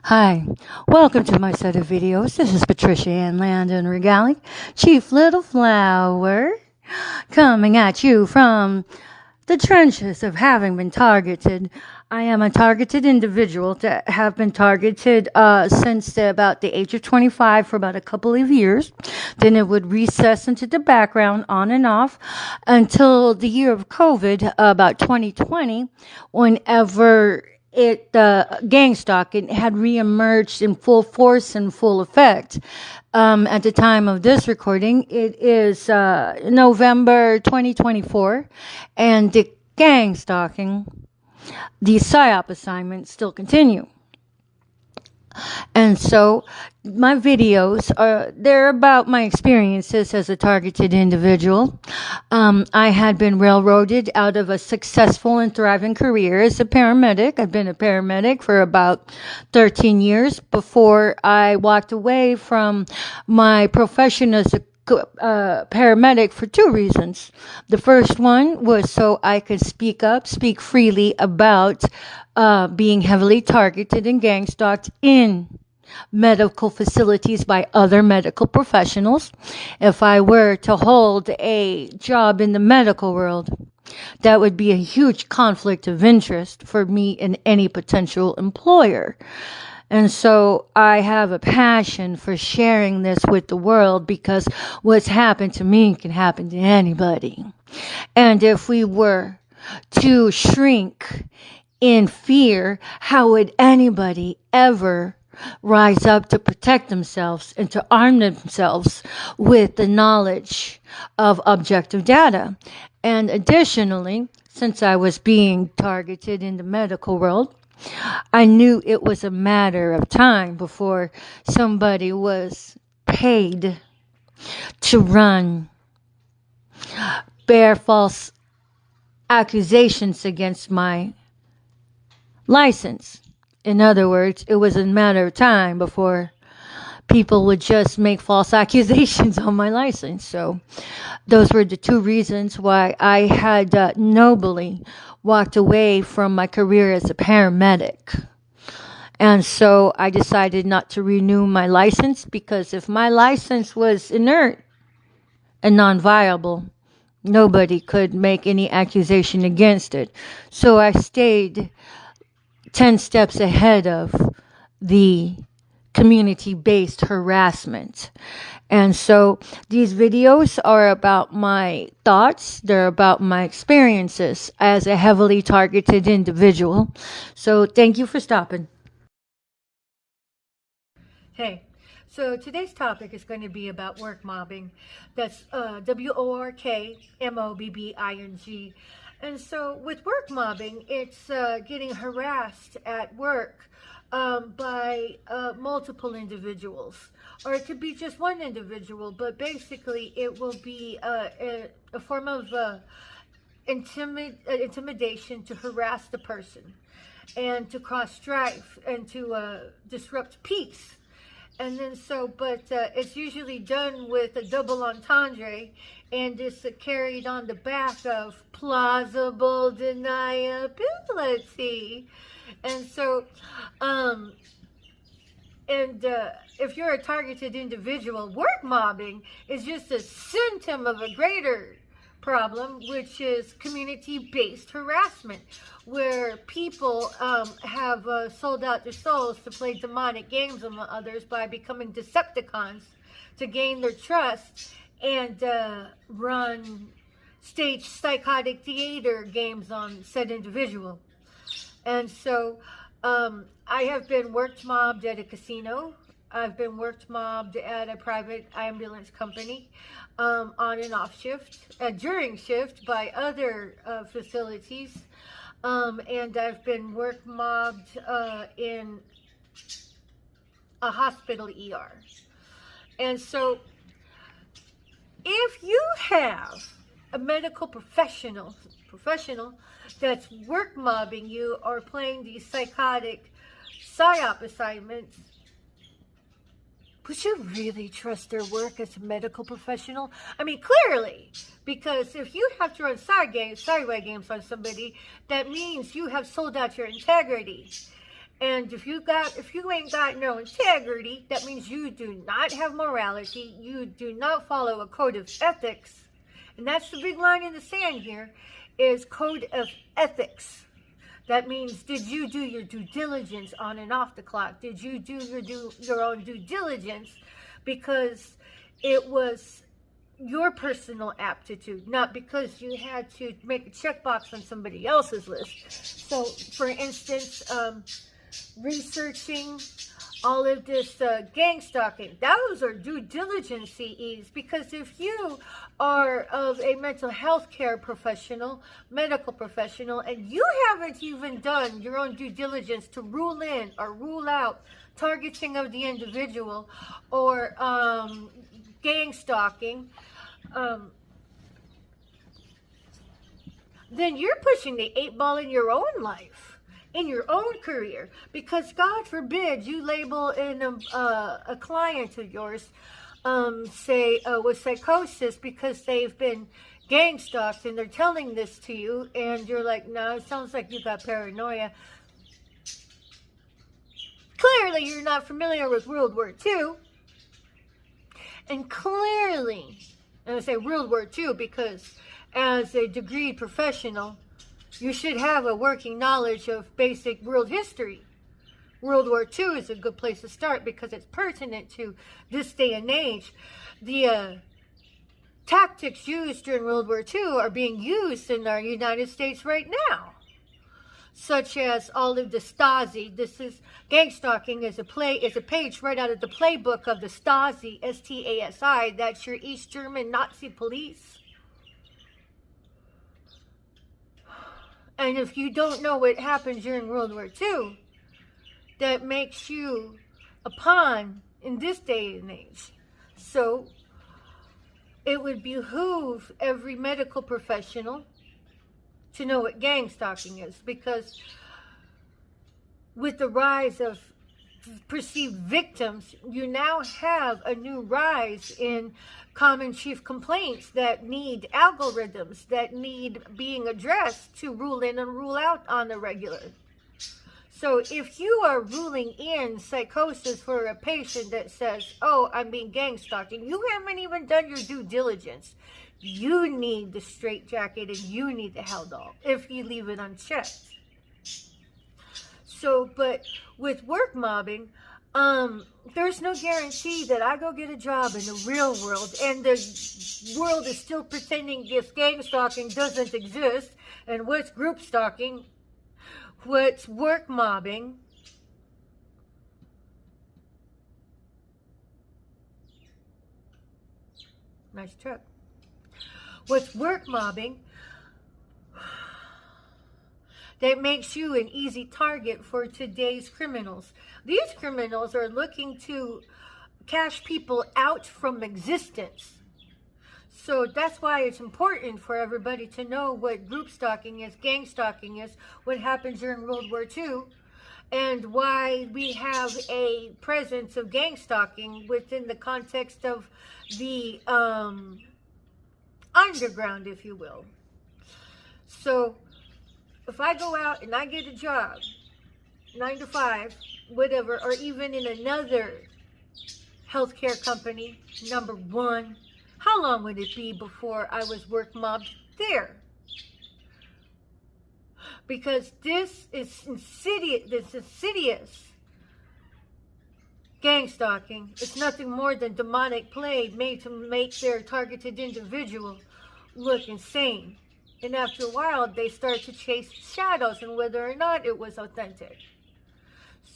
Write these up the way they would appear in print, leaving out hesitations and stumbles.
Hi, welcome to my set of videos. This is Patricia Ann Landon Regali, Chief Little Flower, coming at you from the trenches of having been targeted. I am a targeted individual that have been targeted since about the age of 25 for about a couple of years. Then it would recess into the background on and off until the year of COVID, about 2020, whenever gang stalking had reemerged in full force and full effect. At the time of this recording, it is November 2024, and the gang stalking, the PSYOP assignments still continue. And so my videos they're about my experiences as a targeted individual. I had been railroaded out of a successful and thriving career as a paramedic. I've been a paramedic for about 13 years before I walked away from my profession as a paramedic for two reasons. The first one was so I could speak freely about being heavily targeted and gang stalked in medical facilities by other medical professionals. If I were to hold a job in the medical world, that would be a huge conflict of interest for me and any potential employer. And so I have a passion for sharing this with the world because what's happened to me can happen to anybody. And if we were to shrink in fear, how would anybody ever rise up to protect themselves and to arm themselves with the knowledge of objective data? And additionally, since I was being targeted in the medical world, I knew it was a matter of time before somebody was paid to bear false accusations against my license. In other words, it was a matter of time before people would just make false accusations on my license. So those were the two reasons why I had nobly walked away from my career as a paramedic. And so I decided not to renew my license because if my license was inert and non-viable, nobody could make any accusation against it. So I stayed 10 steps ahead of the community-based harassment. And so these videos are about my thoughts. They're about my experiences as a heavily targeted individual. So thank you for stopping. Hey, so today's topic is going to be about work mobbing. That's WORKMOBBING. And so with work mobbing, it's getting harassed at work by multiple individuals, or it could be just one individual, but basically it will be a form of intimidation to harass the person and to cause strife and to disrupt peace. And then but it's usually done with a double entendre, and it's carried on the back of plausible deniability. And so, if you're a targeted individual, work mobbing is just a symptom of a greater problem, which is community-based harassment, where people have sold out their souls to play demonic games on others by becoming Decepticons to gain their trust and run stage psychotic theater games on said individual. And so I have been work mobbed at a casino. I've been work mobbed at a private ambulance company on and off shift, during shift by other facilities. And I've been work mobbed in a hospital ER. And so if you have a medical professional that's work mobbing you or playing these psychotic PSYOP assignments, would you really trust their work as a medical professional? I mean, clearly, because if you have to run sideway games on somebody, that means you have sold out your integrity. And if you ain't got no integrity, that means you do not have morality, you do not follow a code of ethics. And that's the big line in the sand here, is code of ethics. That means, did you do your due diligence on and off the clock? Did you do your own due diligence because it was your personal aptitude, not because you had to make a checkbox on somebody else's list? So, for instance, researching all of this gang stalking, those are due diligence CEs, because if you are of a mental health care professional, medical professional, and you haven't even done your own due diligence to rule in or rule out targeting of the individual or gang stalking, then you're pushing the 8-ball in your own life, in your own career, because God forbid you label in a client of yours, say with psychosis because they've been gang stalked, and they're telling this to you, and you're like, no, it sounds like you got paranoia. Clearly, you're not familiar with World War II, and clearly, and I say World War II because as a degreed professional, you should have a working knowledge of basic world history. World War II is a good place to start because it's pertinent to this day and age. The tactics used during World War II are being used in our United States right now, such as all of the Stasi. This is gang stalking is a page right out of the playbook of the Stasi, STASI. That's your East German Nazi police. And if you don't know what happened during World War II, that makes you a pawn in this day and age. So it would behoove every medical professional to know what gang stalking is, because with the rise of perceived victims, you now have a new rise in common chief complaints that need algorithms, that need being addressed to rule in and rule out on the regular. So if you are ruling in psychosis for a patient that says, oh, I'm being gang stalked, and you haven't even done your due diligence, you need the straitjacket and you need the hell dog if you leave it unchecked. So, but with work mobbing, there's no guarantee that I go get a job in the real world and the world is still pretending this gang stalking doesn't exist. And what's group stalking? What's work mobbing? Nice truck. What's work mobbing? That makes you an easy target for today's criminals. These criminals are looking to cash people out from existence. So that's why it's important for everybody to know what group stalking is, gang stalking is, what happened during World War II, and why we have a presence of gang stalking within the context of the underground, if you will. So if I go out and I get a job, 9 to 5, whatever, or even in another healthcare company, number one, how long would it be before I was work mobbed there? Because this is insidious gang stalking. It's nothing more than demonic play made to make their targeted individual look insane. And after a while, they start to chase shadows and whether or not it was authentic.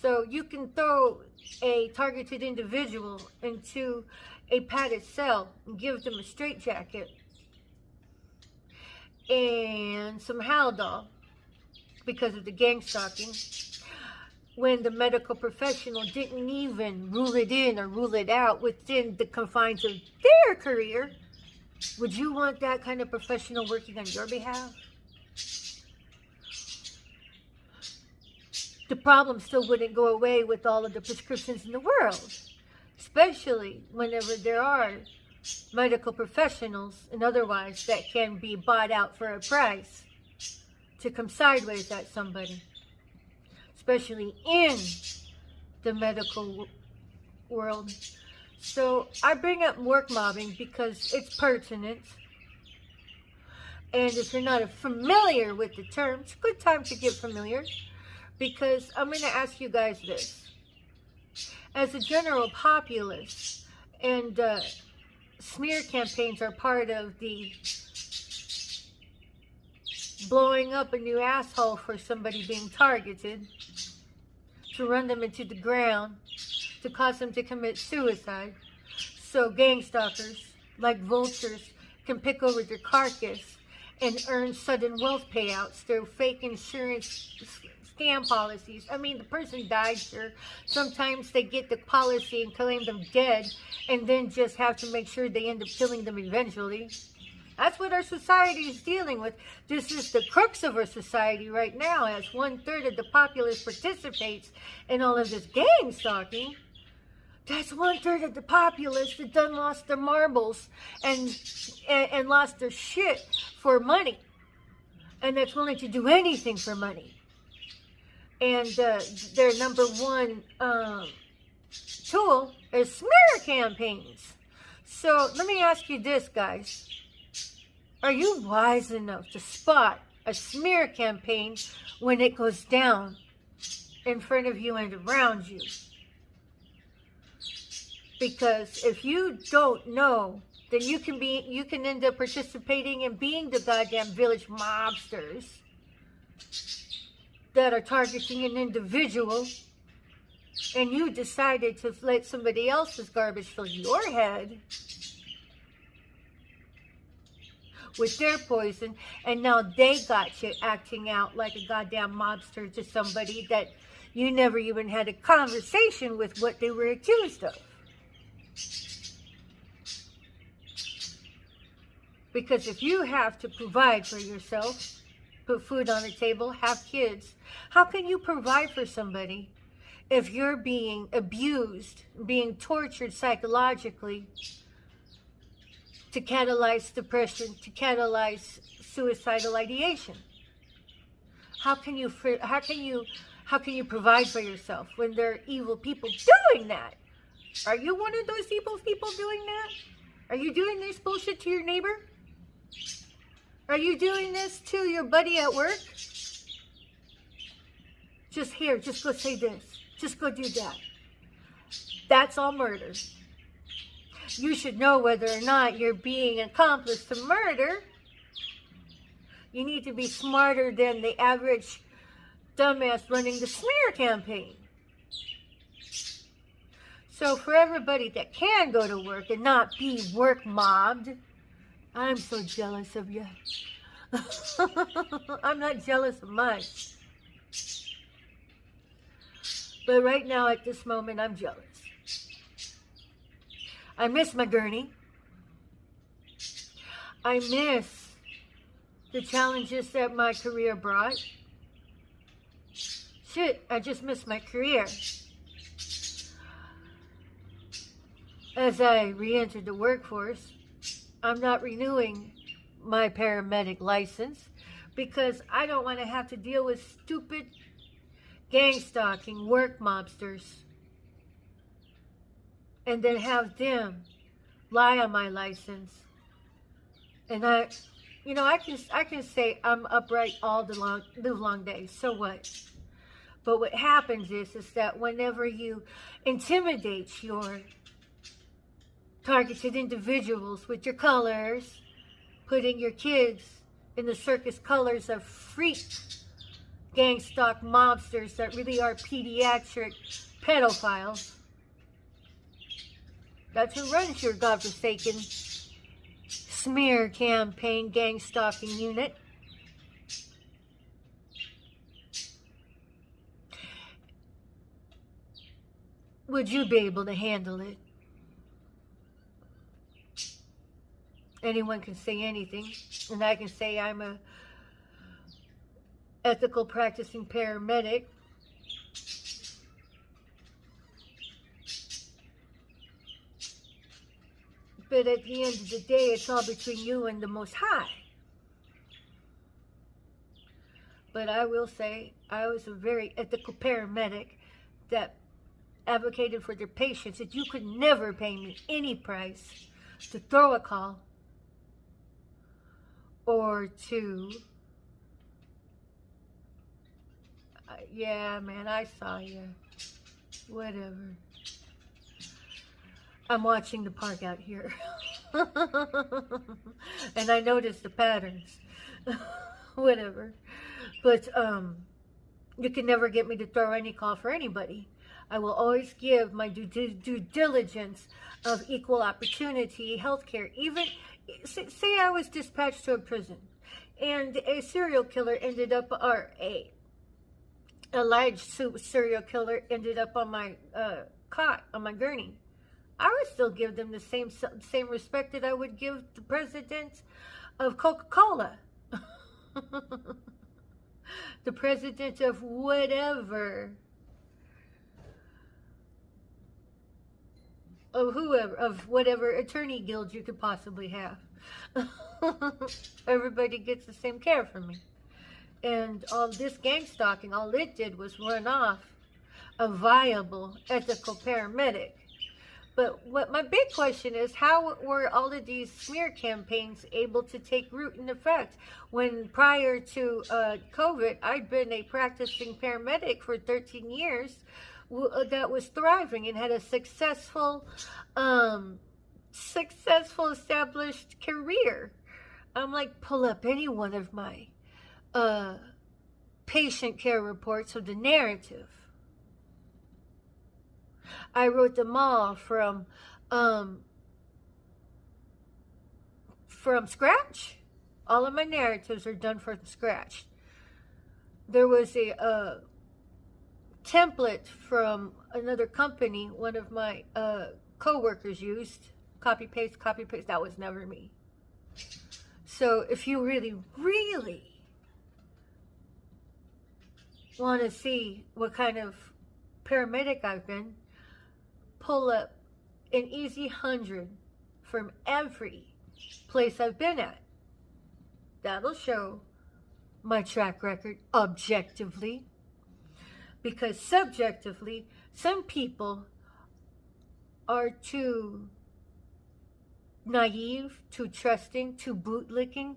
So you can throw a targeted individual into a padded cell and give them a straitjacket and some Haldol because of the gang stalking, when the medical professional didn't even rule it in or rule it out within the confines of their career. Would you want that kind of professional working on your behalf? The problem still wouldn't go away with all of the prescriptions in the world, especially whenever there are medical professionals and otherwise that can be bought out for a price to come sideways at somebody. especially in the medical world. So I bring up work mobbing because it's pertinent. And if you're not familiar with the term, it's a good time to get familiar, because I'm going to ask you guys this. As a general populace, and smear campaigns are part of the blowing up a new asshole for somebody being targeted, to run them into the ground, to cause them to commit suicide. So gang stalkers, like vultures, can pick over their carcass and earn sudden wealth payouts through fake insurance scam policies. I mean, the person died, sure. Sometimes they get the policy and claim them dead, and then just have to make sure they end up killing them eventually. That's what our society is dealing with. This is the crux of our society right now, as 1/3 of the populace participates in all of this gang stalking. That's 1/3 of the populace that done lost their marbles and lost their shit for money, and that's willing to do anything for money. And their number one tool is smear campaigns. So let me ask you this, guys. Are you wise enough to spot a smear campaign when it goes down in front of you and around you? Because if you don't know, then you can end up participating in being the goddamn village mobsters that are targeting an individual, and you decided to let somebody else's garbage fill your head with their poison, and now they got you acting out like a goddamn mobster to somebody that you never even had a conversation with what they were accused of. Because if you have to provide for yourself, put food on the table, have kids, how can you provide for somebody if you're being abused, being tortured psychologically to catalyze depression, to catalyze suicidal ideation? How can you provide for yourself when there are evil people doing that? Are you one of those evil people doing that? Are you doing this bullshit to your neighbor? Are you doing this to your buddy at work? Just go say this. Just go do that. That's all murder. You should know whether or not you're being an accomplice to murder. You need to be smarter than the average dumbass running the smear campaign. So for everybody that can go to work and not be work mobbed, I'm so jealous of you. I'm not jealous of much. But right now, at this moment, I'm jealous. I miss my gurney. I miss the challenges that my career brought. Shit, I just miss my career. As I re-entered the workforce, I'm not renewing my paramedic license because I don't want to have to deal with stupid gang stalking work mobsters and then have them lie on my license. And I can say I'm upright all the long day. So what? But what happens is that whenever you intimidate your targeted individuals with your colors, putting your kids in the circus colors of freak gang stalk mobsters that really are pediatric pedophiles. That's who runs your godforsaken smear campaign gang stalking unit. Would you be able to handle it? Anyone can say anything, and I can say I'm a ethical practicing paramedic. But at the end of the day, it's all between you and the Most High. But I will say I was a very ethical paramedic that advocated for their patients that you could never pay me any price to throw a call or to, yeah, man, I saw you. Whatever. I'm watching the park out here. And I noticed the patterns. Whatever. But you can never get me to throw any call for anybody. I will always give my due diligence of equal opportunity healthcare. Even say I was dispatched to a prison and a serial killer ended up, or a alleged serial killer ended up on my cot, on my gurney. I would still give them the same respect that I would give the president of Coca-Cola. The president of whatever, of whoever, of whatever attorney guild you could possibly have. Everybody gets the same care from me. And all this gang stalking, all it did was run off a viable, ethical paramedic. But what my big question is, how were all of these smear campaigns able to take root and effect when prior to COVID, I'd been a practicing paramedic for 13 years that was thriving and had a successful established career? I'm like, pull up any one of my patient care reports of the narrative. I wrote them all from scratch. All of my narratives are done from scratch. There was a template from another company one of my co-workers used. Copy paste. That was never me. So if you really want to see what kind of paramedic I've been, pull up an easy 100 from every place I've been at. That'll show my track record objectively, because subjectively, some people are too naive, too trusting, too bootlicking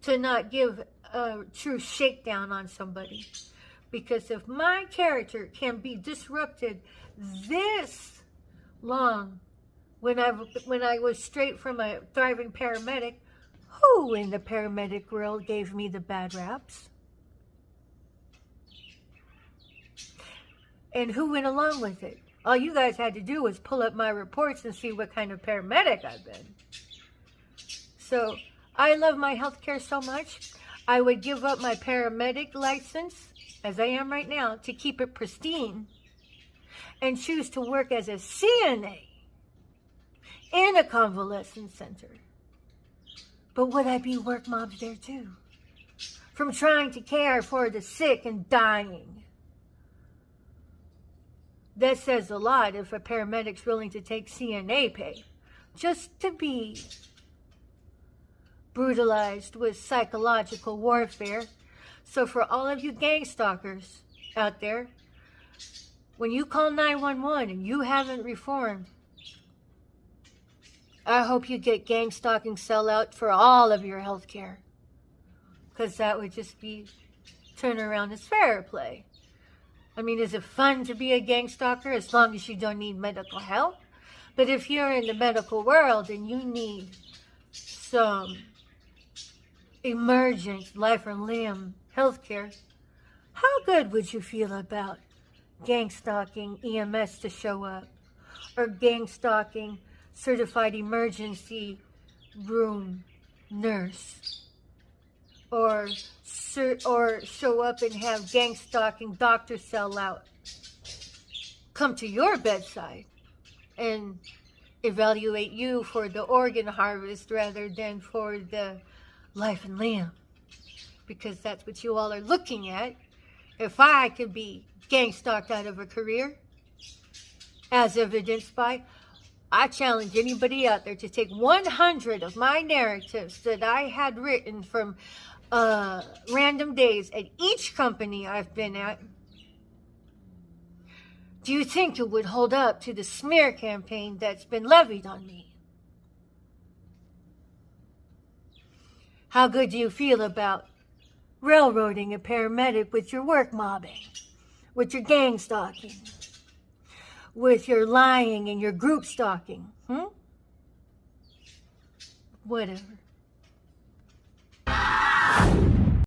to not give a true shakedown on somebody. Because if my character can be disrupted this long when I was straight from a thriving paramedic, who in the paramedic world gave me the bad raps? And who went along with it? All you guys had to do was pull up my reports and see what kind of paramedic I've been. So I love my healthcare so much, I would give up my paramedic license, as I am right now, to keep it pristine and choose to work as a CNA in a convalescent center. But would I be work mobbed there too? From trying to care for the sick and dying. That says a lot if a paramedic's willing to take CNA pay just to be brutalized with psychological warfare. So for all of you gang stalkers out there, when you call 911 and you haven't reformed, I hope you get gang stalking sellout for all of your health care. Because that would just be turnaround as fair play. I mean, is it fun to be a gang stalker as long as you don't need medical help? But if you're in the medical world and you need some emergent life or limb healthcare, how good would you feel about gang stalking EMS to show up, or gang stalking certified emergency room nurse, or show up and have gang stalking doctor sell out come to your bedside and evaluate you for the organ harvest rather than for the life and limb, because that's what you all are looking at. If I could be gang stalked out of a career, as evidenced by I challenge anybody out there to take 100 of my narratives that I had written from random days at each company I've been at. Do you think it would hold up to the smear campaign that's been levied on me? How good do you feel about railroading a paramedic with your work mobbing, with your gang stalking, with your lying and your group stalking? Whatever.